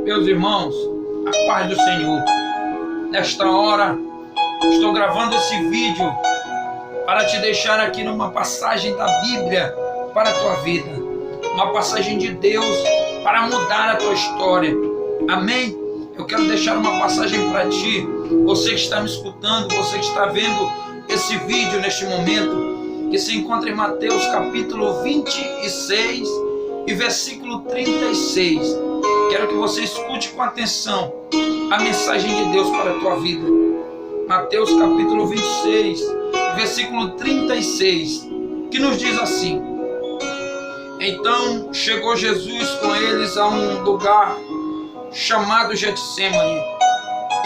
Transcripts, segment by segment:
Meus irmãos, a paz do Senhor. Nesta hora, estou gravando esse vídeo para te deixar aqui numa passagem da Bíblia para a tua vida. Uma passagem de Deus para mudar a tua história. Amém? Eu quero deixar uma passagem para ti, você que está me escutando, você que está vendo esse vídeo neste momento, que se encontra em Mateus capítulo 26 e versículo 36. Quero que você escute com atenção a mensagem de Deus para a tua vida. Mateus capítulo 26, versículo 36, que nos diz assim: Então chegou Jesus com eles a um lugar chamado Getsêmani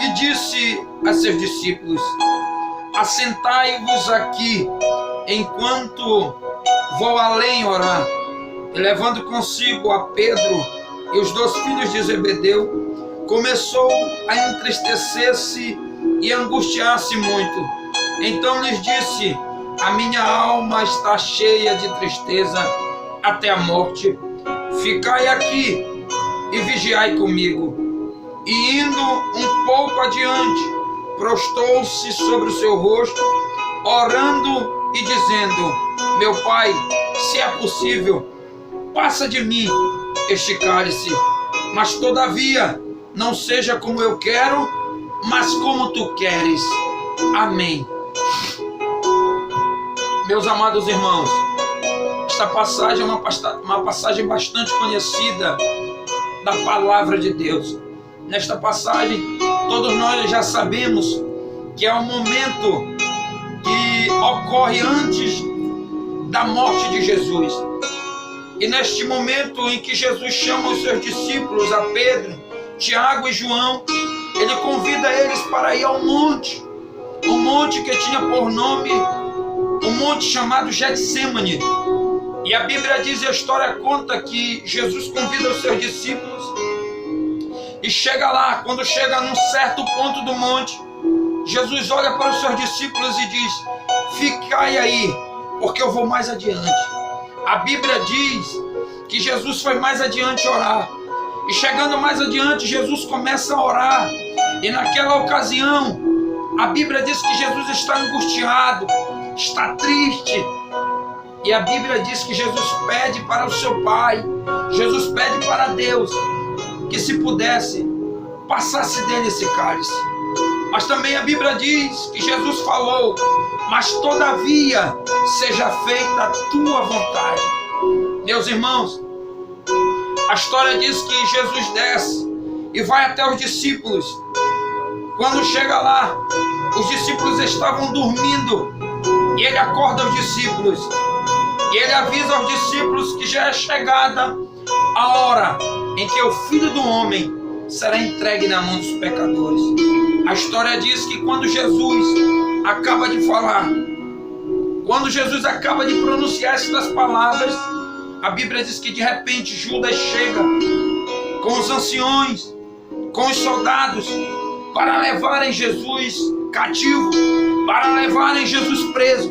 e disse a seus discípulos: Assentai-vos aqui, enquanto vou além orar. E levando consigo a Pedro e os 2 filhos de Zebedeu, começou a entristecer-se e angustiar-se muito. Então lhes disse: A minha alma está cheia de tristeza até a morte. Ficai aqui e vigiai comigo. E indo um pouco adiante, prostou-se sobre o seu rosto, orando e dizendo: Meu Pai, se é possível, passa de mim este cálice, mas todavia não seja como eu quero, mas como tu queres. Amém. Meus amados irmãos, esta passagem é uma passagem bastante conhecida da palavra de Deus. Nesta passagem, todos nós já sabemos que é um momento que ocorre antes da morte de Jesus. E neste momento em que Jesus chama os seus discípulos, a Pedro, Tiago e João, ele convida eles para ir ao monte, um monte que tinha por nome, um monte chamado Getsêmani. E a Bíblia diz, e a história conta, que Jesus convida os seus discípulos e chega lá. Quando chega num certo ponto do monte, Jesus olha para os seus discípulos e diz: Ficai aí, porque eu vou mais adiante. A Bíblia diz que Jesus foi mais adiante orar. E chegando mais adiante, Jesus começa a orar. E naquela ocasião, a Bíblia diz que Jesus está angustiado, está triste. E a Bíblia diz que Jesus pede para o seu Pai, Jesus pede para Deus, que se pudesse, passasse dele esse cálice. Mas também a Bíblia diz que Jesus falou: Mas todavia seja feita a tua vontade. Meus irmãos, a história diz que Jesus desce e vai até os discípulos. Quando chega lá, os discípulos estavam dormindo e ele acorda os discípulos. E ele avisa aos discípulos que já é chegada a hora em que o Filho do Homem será entregue na mão dos pecadores. A história diz que quando Jesus acaba de falar, quando Jesus acaba de pronunciar estas palavras, a Bíblia diz que de repente Judas chega com os anciões, com os soldados, para levarem Jesus cativo, para levarem Jesus preso.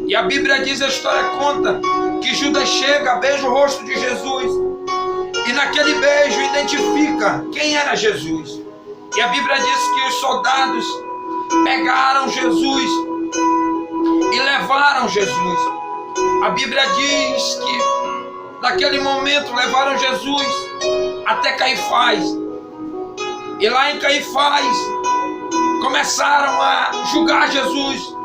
E a Bíblia diz, a história conta, que Judas chega, beija o rosto de Jesus, e naquele beijo identifica quem era Jesus. E a Bíblia diz que os soldados pegaram Jesus e levaram Jesus. A Bíblia diz que naquele momento levaram Jesus até Caifás. E lá em Caifás começaram a julgar Jesus,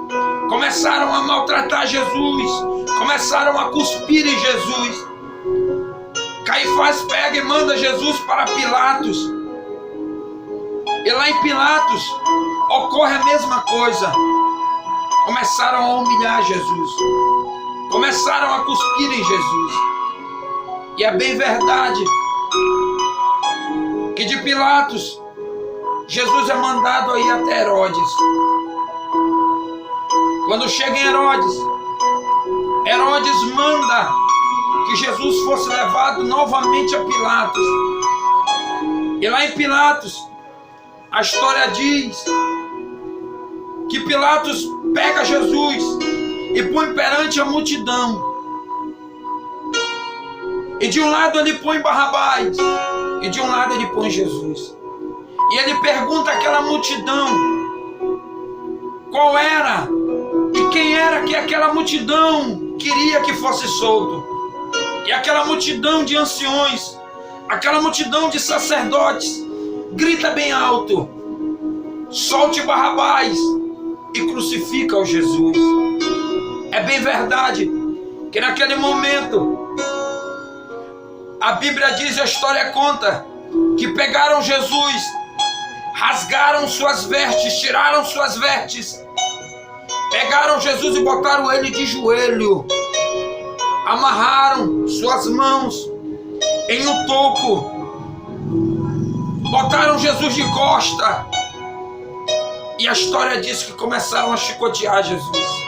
começaram a maltratar Jesus, começaram a cuspir em Jesus. Caifás pega e manda Jesus para Pilatos. E lá em Pilatos ocorre a mesma coisa. Começaram a humilhar Jesus, começaram a cuspir em Jesus. E é bem verdade que de Pilatos Jesus é mandado a ir até Herodes. Quando chega em Herodes, Herodes manda que Jesus fosse levado novamente a Pilatos. E lá em Pilatos, a história diz que Pilatos pega Jesus e põe perante a multidão. E de um lado ele põe Barrabás, E de um lado ele põe Jesus. E ele pergunta àquela multidão qual era e quem era que aquela multidão queria que fosse solto. E aquela multidão de anciões, aquela multidão de sacerdotes, grita bem alto: solte Barrabás e crucifica o Jesus. É bem verdade que naquele momento, a Bíblia diz, a história conta, que pegaram Jesus, rasgaram suas vestes, tiraram suas vestes, pegaram Jesus e botaram ele de joelho, amarraram suas mãos em um toco, botaram Jesus de costa, e a história diz que começaram a chicotear Jesus.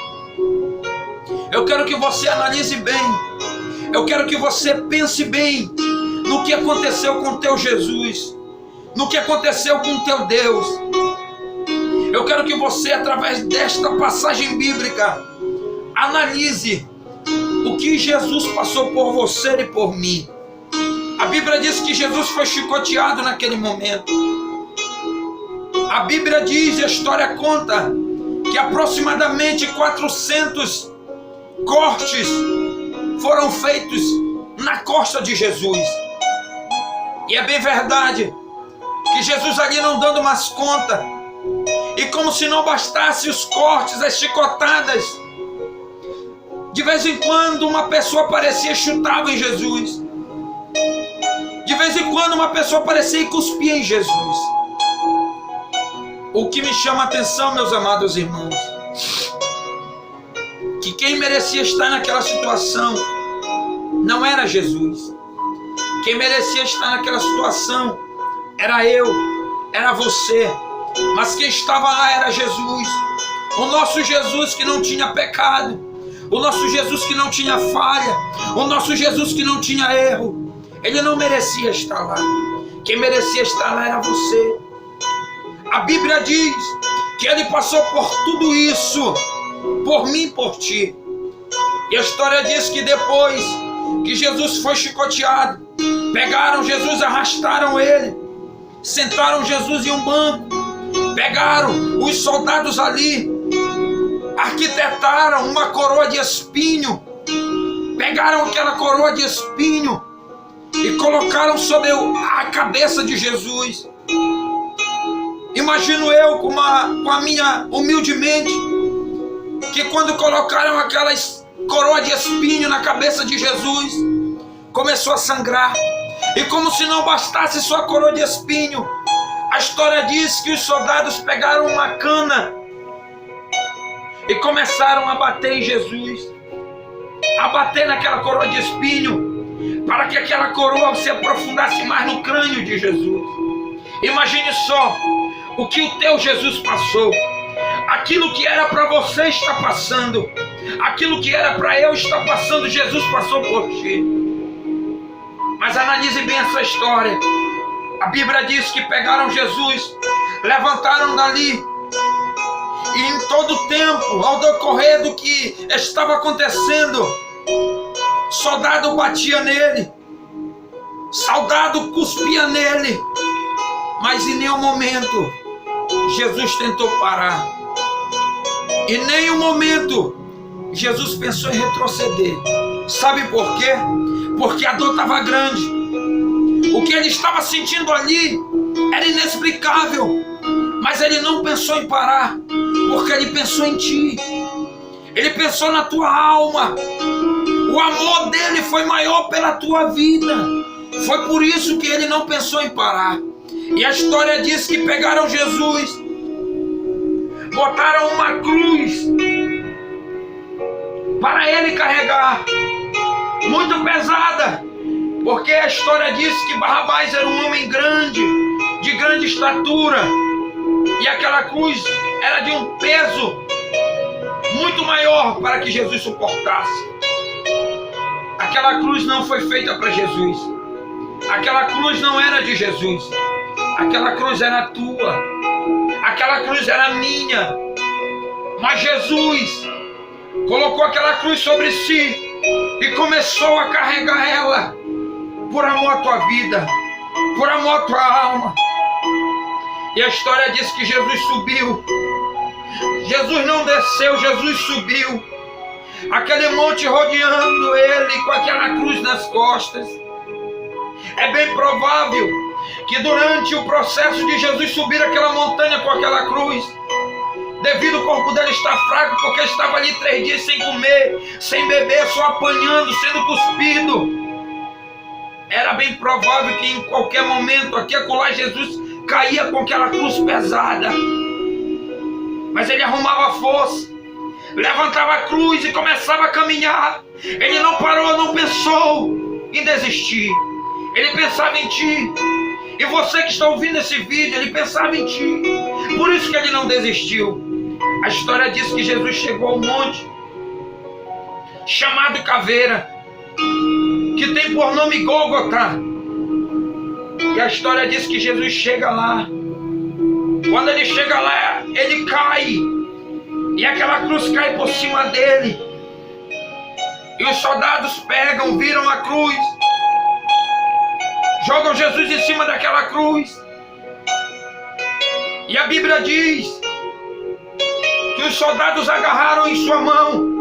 Eu quero que você analise bem, eu quero que você pense bem no que aconteceu com o teu Jesus, no que aconteceu com o teu Deus. Eu quero que você, através desta passagem bíblica, analise o que Jesus passou por você e por mim. A Bíblia diz que Jesus foi chicoteado naquele momento. A Bíblia diz, e a história conta, que aproximadamente 400 cortes foram feitos na costa de Jesus. E é bem verdade que Jesus ali não dando mais conta, e como se não bastasse os cortes, as chicotadas, de vez em quando uma pessoa aparecia e chutava em Jesus. De vez em quando uma pessoa aparecia e cuspia em Jesus. O que me chama a atenção, meus amados irmãos, que quem merecia estar naquela situação não era Jesus. Quem merecia estar naquela situação era eu, era você. Mas quem estava lá era Jesus. O nosso Jesus que não tinha pecado, o nosso Jesus que não tinha falha, o nosso Jesus que não tinha erro. Ele não merecia estar lá. Quem merecia estar lá era você. A Bíblia diz que ele passou por tudo isso, por mim e por ti. E a história diz que depois que Jesus foi chicoteado, pegaram Jesus, arrastaram ele, sentaram Jesus em um banco, pegaram os soldados ali, arquitetaram uma coroa de espinho, pegaram aquela coroa de espinho e colocaram sobre a cabeça de Jesus. Imagino eu com a minha humilde mente, que quando colocaram aquela coroa de espinho na cabeça de Jesus, começou a sangrar. E como se não bastasse sua coroa de espinho, a história diz que os soldados pegaram uma cana e começaram a bater em Jesus, a bater naquela coroa de espinho, para que aquela coroa se aprofundasse mais no crânio de Jesus. Imagine só o que o teu Jesus passou. Aquilo que era para você está passando, aquilo que era para eu estar passando, Jesus passou por ti. Mas analise bem essa história. A Bíblia diz que pegaram Jesus, levantaram dali, e em todo o tempo, ao decorrer do que estava acontecendo, soldado batia nele, soldado cuspia nele, mas em nenhum momento Jesus tentou parar. Em nenhum momento Jesus pensou em retroceder. Sabe por quê? Porque a dor estava grande. O que ele estava sentindo ali era inexplicável. Mas ele não pensou em parar, porque ele pensou em ti. Ele pensou na tua alma. O amor dele foi maior pela tua vida. Foi por isso que ele não pensou em parar. E a história diz que pegaram Jesus, botaram uma cruz para ele carregar, muito pesada, porque a história diz que Barrabás era um homem grande, de grande estatura, e aquela cruz era de um peso muito maior para que Jesus suportasse. Aquela cruz não foi feita para Jesus, aquela cruz não era de Jesus, aquela cruz era tua, aquela cruz era minha, mas Jesus colocou aquela cruz sobre si e começou a carregar ela por amor à tua vida, por amor à tua alma. E a história diz que Jesus subiu. Jesus não desceu, Jesus subiu. Aquele monte rodeando ele com aquela cruz nas costas. É bem provável que durante o processo de Jesus subir aquela montanha com aquela cruz, devido ao corpo dele estar fraco, porque estava ali 3 dias sem comer, sem beber, só apanhando, sendo cuspido, era bem provável que em qualquer momento aqui e acolá Jesus caía com aquela cruz pesada. Mas ele arrumava força, levantava a cruz e começava a caminhar. Ele não parou, não pensou em desistir. Ele pensava em ti. E você que está ouvindo esse vídeo, ele pensava em ti. Por isso que ele não desistiu. A história diz que Jesus chegou ao monte chamado Caveira, que tem por nome Gólgota. E a história diz que Jesus chega lá. Quando ele chega lá, ele cai. E aquela cruz cai por cima dele. E os soldados pegam, viram a cruz, jogam Jesus em cima daquela cruz. E a Bíblia diz que os soldados agarraram em sua mão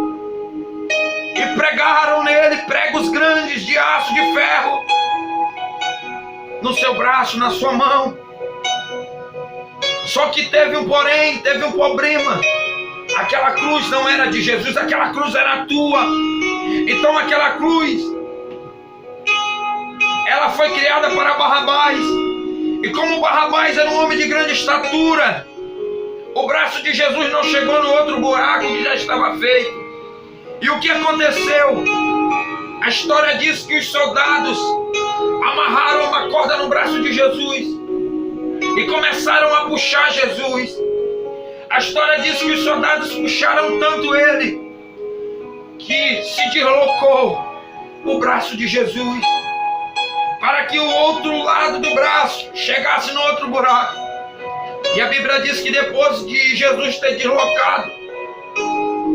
e pregaram nele pregos grandes de aço, de ferro, no seu braço, na sua mão. Só que teve um porém, teve um problema. Aquela cruz não era de Jesus, aquela cruz era tua. Então aquela cruz, ela foi criada para Barrabás. E como Barrabás era um homem de grande estatura, o braço de Jesus não chegou no outro buraco que já estava feito. E o que aconteceu? A história diz que os soldados amarraram uma corda no braço de Jesus e começaram a puxar Jesus. A história diz que os soldados puxaram tanto ele que se deslocou o braço de Jesus para que o outro lado do braço chegasse no outro buraco. E a Bíblia diz que depois de Jesus ter deslocado,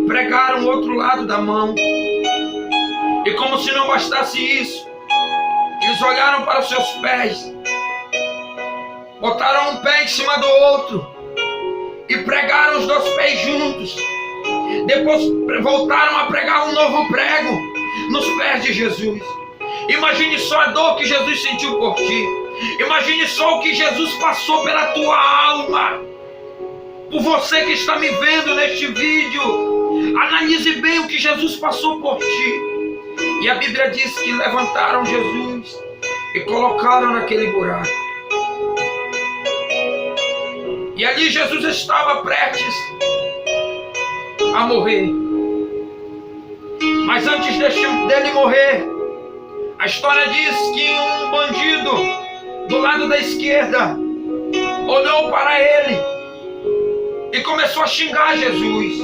pregaram o outro lado da mão. E como se não bastasse isso, eles olharam para os seus pés, botaram um pé em cima do outro e pregaram os 2 pés juntos. Depois voltaram a pregar um novo prego nos pés de Jesus. Imagine só a dor que Jesus sentiu por ti. Imagine só o que Jesus passou pela tua alma. Por você que está me vendo neste vídeo, analise bem o que Jesus passou por ti. E a Bíblia diz que levantaram Jesus e colocaram naquele buraco. E ali Jesus estava prestes a morrer. Mas antes dele morrer, a história diz que um bandido do lado da esquerda olhou para ele e começou a xingar Jesus.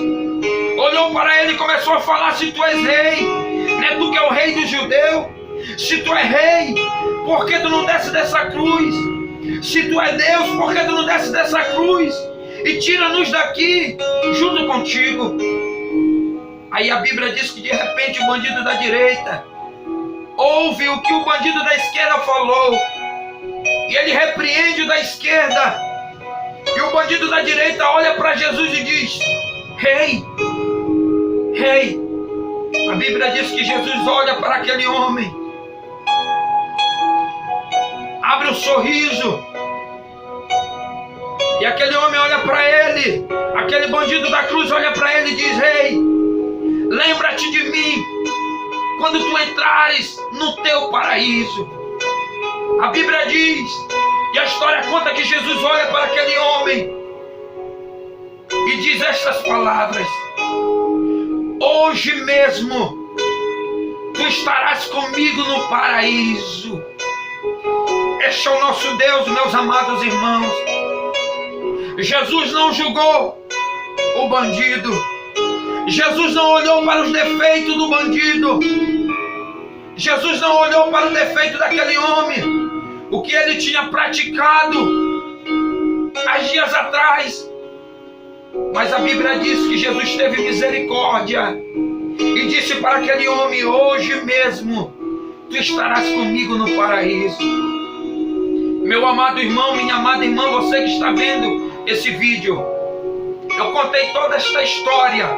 Olhou para ele e começou a falar: se tu és rei, não é tu que é o rei dos judeus? Se tu é rei, por que tu não desce dessa cruz? Se tu é Deus, por que tu não desce dessa cruz e tira-nos daqui junto contigo? Aí a Bíblia diz que de repente o bandido da direita ouve o que o bandido da esquerda falou, e ele repreende o da esquerda, e o bandido da direita olha para Jesus e diz: rei, rei. A Bíblia diz que Jesus olha para aquele homem, abre um sorriso, e aquele homem olha para ele, aquele bandido da cruz olha para ele e diz: rei, lembra-te de mim quando tu entrares no teu paraíso. A Bíblia diz, e a história conta, que Jesus olha para aquele homem e diz estas palavras: hoje mesmo tu estarás comigo no paraíso. Este é o nosso Deus, meus amados irmãos. Jesus não julgou o bandido. Jesus não olhou para os defeitos do bandido. Jesus não olhou para o defeito daquele homem, o que ele tinha praticado há dias atrás. Mas a Bíblia diz que Jesus teve misericórdia e disse para aquele homem: hoje mesmo tu estarás comigo no paraíso. Meu amado irmão, minha amada irmã, você que está vendo esse vídeo, eu contei toda esta história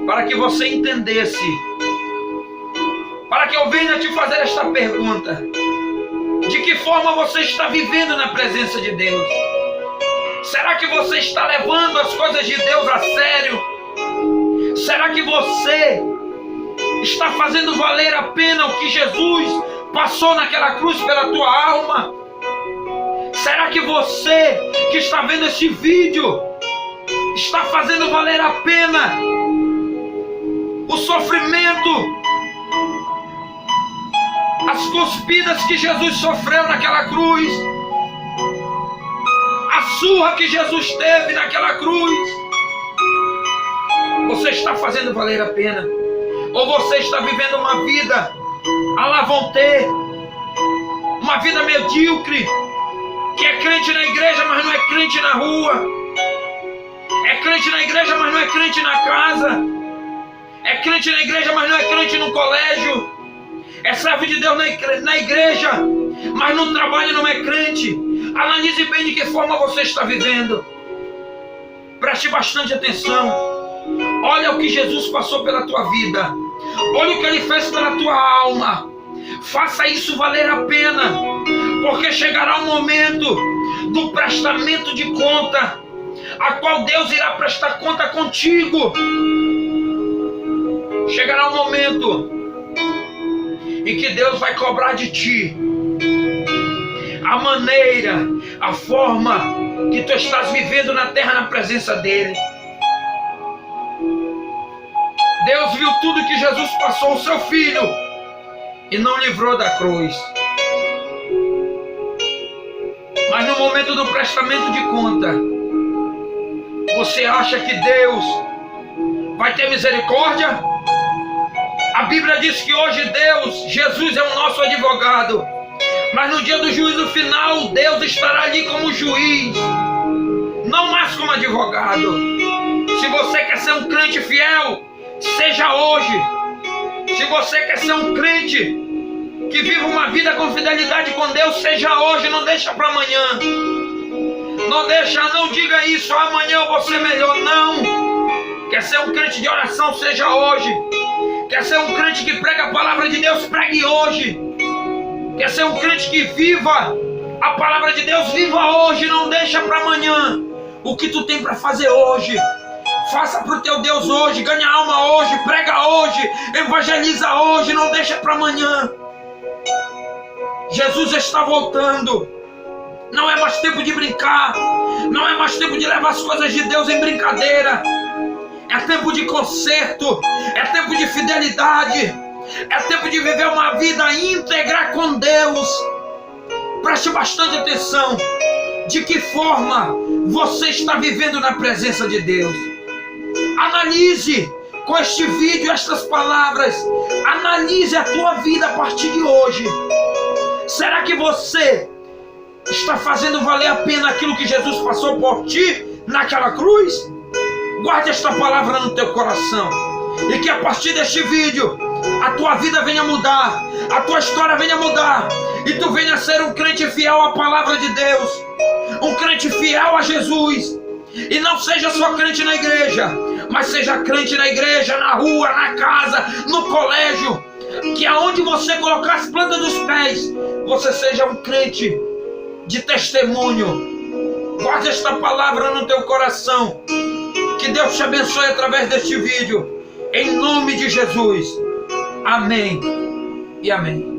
para que você entendesse, para que eu venha te fazer esta pergunta: de que forma você está vivendo na presença de Deus? Será que você está levando as coisas de Deus a sério? Será que você está fazendo valer a pena o que Jesus passou naquela cruz pela tua alma? Será que você que está vendo esse vídeo está fazendo valer a pena o sofrimento, as cuspidas que Jesus sofreu naquela cruz, a surra que Jesus teve naquela cruz? Você está fazendo valer a pena? Ou você está vivendo uma vida à la vontade, uma vida medíocre, que é crente na igreja, mas não é crente na rua, é crente na igreja, mas não é crente na casa, é crente na igreja, mas não é crente no colégio, é servo de Deus na igreja, mas no trabalho não é crente? Analise bem de que forma você está vivendo. Preste bastante atenção. Olha o que Jesus passou pela tua vida. Olha o que Ele fez pela tua alma. Faça isso valer a pena, porque chegará o momento do prestamento de conta, a qual Deus irá prestar conta contigo. Chegará o momento em que Deus vai cobrar de ti a maneira, a forma que tu estás vivendo na terra na presença dEle. Deus viu tudo que Jesus passou, o seu Filho, e não livrou da cruz. Mas no momento do prestamento de conta, você acha que Deus vai ter misericórdia? A Bíblia diz que hoje Deus, Jesus é o nosso advogado, mas no dia do juízo final, Deus estará ali como juiz, não mais como advogado. Se você quer ser um crente fiel, seja hoje. Se você quer ser um crente que viva uma vida com fidelidade com Deus, seja hoje, não deixa para amanhã. Não diga isso, amanhã eu vou ser melhor, não. Quer ser um crente de oração, seja hoje. Quer ser um crente que prega a palavra de Deus, pregue hoje. Quer ser um crente que viva a palavra de Deus, viva hoje, não deixa para amanhã. O que tu tem para fazer hoje, faça para o teu Deus hoje, ganha alma hoje, prega hoje, evangeliza hoje, não deixa para amanhã. Jesus está voltando. Não é mais tempo de brincar, não é mais tempo de levar as coisas de Deus em brincadeira. É tempo de conserto, é tempo de fidelidade, é tempo de viver uma vida íntegra com Deus. Preste bastante atenção. De que forma você está vivendo na presença de Deus? Analise com este vídeo estas palavras. Analise a tua vida a partir de hoje. Será que você está fazendo valer a pena aquilo que Jesus passou por ti naquela cruz? Guarde esta palavra no teu coração, e que a partir deste vídeo a tua vida venha mudar, a tua história venha mudar, e tu venha ser um crente fiel à palavra de Deus, um crente fiel a Jesus. E não seja só crente na igreja, mas seja crente na igreja, na rua, na casa, no colégio. Que aonde você colocar as plantas dos pés, você seja um crente de testemunho. Guarde esta palavra no teu coração. Que Deus te abençoe através deste vídeo. Em nome de Jesus. Amém e amém.